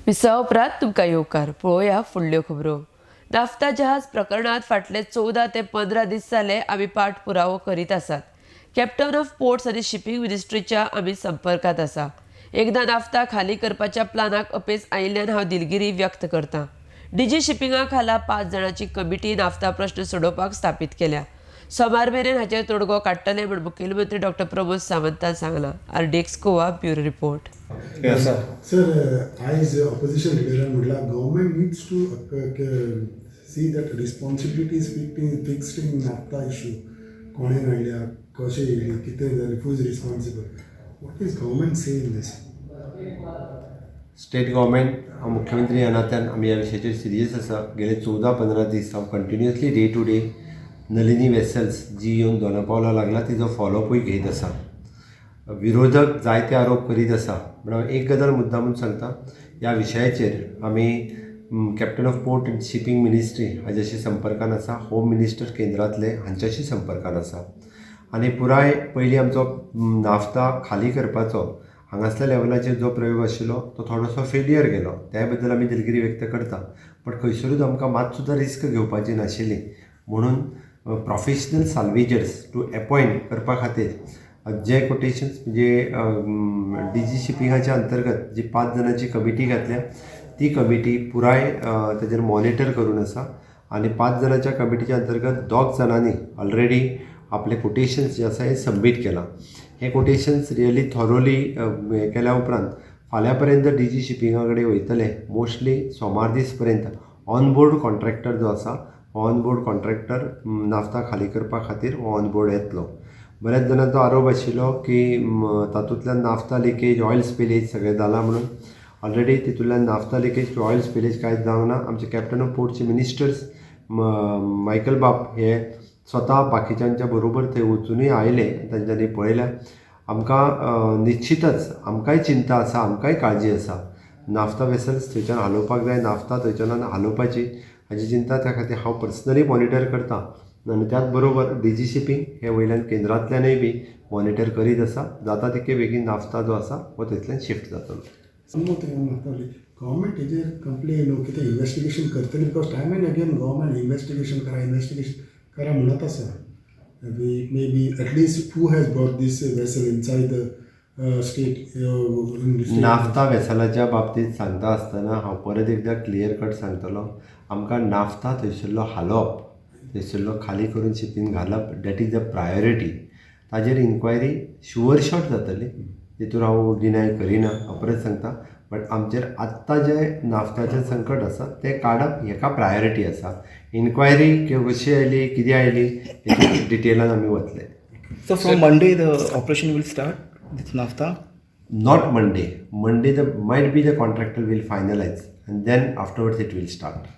पिसा उपरांत तुमकां येवकार. पळोवया फुडल्यो खबरो. नाफ्ता जहाज प्रकरणात फाटले 14 ते 15 दीस जाले आमी पाठपुरावो करीत आसात. कॅप्टन ऑफ पोर्ट्स आनी शिपींग मिनिस्ट्रीच्या आमी संपर्कात आसा. एकदां नाफ्ता खाली करपाच्या प्लानाक अपेस आयिल्ल्यान हांव दिलगिरी व्यक्त करतां. डीजी शिपिंगा खाला 5 जाणांची कमिटी नाफ्ता प्रश्न सोडोवपाक स्थापीत केल्या. सोमार मेरेन हाचेर तोडगो काडटले म्हूण मुखेलमंत्री डॉ. प्रमोद सावंतान सांगलां. RDX Goa bureau report. Yes, sir. Sir, as opposition leader, government needs to see that responsibility is fixed in NAFTA issue. कोणे हाडल्या, कशें येयली, कितें जालें, who is responsible? What is government saying in this? State government मुख्यमंत्री ह्या नात्यान आमी ह्या विशयाचेर सिरियस आसा. गेले 14-15 दीस हांव continuously day to day Nalini vessels जी येवन दोनापावला लागला तिजो फॉलोअपूय घेत आसा. विरोधक जायते आरोप करीत आसा. पूण हांव एक गजाल मुद्दामून सांगता, ह्या विशयाचेर आमी captain of port and shipping ministry हाच्याशी संपर्कान आसा. होम मिनिस्टर केंद्रांतले हांच्याशी संपर्कान आसा. आनी पुराय पयलीं आमचो नाफ्ता खाली करपाचो हांगासल्या लेवलाचेर जो प्रयोग आशिल्लो तो थोडोसो फेलियर गेलो. त्या बद्दल आमी दिलगिरी व्यक्त करता. पण खंयसरूच आमकां मात सुद्दां रिस्क घेवपाची नाशिल्ली. म्हणून प्रोफेशनल साल्वेजर्स टू अपॉयंट करपा खातीर जे कोटेशन्स म्हणजे डीजी शिपिंगाच्या अंतर्गत जी 5 जाणांची कमिटी घातल्या ती कमिटी पुराय तेजेर मॉनिटर करून आसा. आनी 5 जाणांच्या कमिटीच्या अंतर्गत 2 जाणांनी ऑलरेडी आपले कोटेशन्स जे आसा हे सबमीट केला. हे कोटेशन्स रियली थॉरोली हे केल्या उपरांत फाल्यां पर्यंत डीजी शिपिंगा कडेन वयतले. मोस्टली सोमार दीस पर्यंत ऑन बोर्ड कॉन्ट्रॅक्टर जो आसा ऑन बोर्ड कॉन्ट्रॅक्टर नाफ्ता खाली करपा खातीर हो ऑन बोर्ड येतलो. बऱ्याच जाणांचो आरोप आशिल्लो की तातूंतल्यान नाफ्ता लिकेज ऑयल स्पिलेज सगळें जाला म्हणून. ऑलरेडी तितूंतल्यान naphtha leakage to oil spillage कांयच जावंक ना. आमचे कॅप्टन ऑफ पोर्टचे मिनिस्टर्स मायकल बाप हे स्वता बाकीच्यांच्या बरोबर थंय वचूनय आयले. तांच्यांनी पळयल्या. आमकां निश्चितच आमकांय चिंता आसा, आमकांय काळजी आसा. नाफ्ता वेसल्स थंयच्यान हालोवपाक जाय, नाफ्ता थंयच्यान हालोवपाची हाची चिंता. त्या खातीर हांव पर्सनली मॉनिटर करतां. आनी त्याच बरोबर डीजी शिपींग हे वयल्यान केंद्रांतल्यानय बी मॉनिटर करीत आसा. जाता तितके बेगीन नाफ्ता जो आसा हो थंयतल्यान शिफ्ट जातलो. गव्हर्मेंट हेजेर कंप्लेन कितें इन्वेस्टिगेशन करतली. Because time and again government investigation करा म्हणत आसा. Maybe at least who has brought this vessel inside the state. Naphtha वेसलाच्या बाबतींत सांगता आसतना हांव परत एकदां क्लियर कट सांगतलो. आमकां नाफ्ता थंयसरलो हालोवप, थंयसरलो खाली करून शिपीन घालप डॅट इज द प्रायोरिटी. ताजेर इन्क्वायरी शुअर शॉट जातली. तितून हांव डिनाय करिना. हांव परत सांगता. बट आमचेर आत्तां जें नाफ्ताचें संकट आसा तें काडप हेका प्रायोरिटी आसा. इन्क्वायरी कशी आयली, कितें आयली हेची डिटेलान आमी वतले. So from Monday the operation will start with NAFTA? Not Monday. Monday might be the contractor will finalize and then afterwards it will start.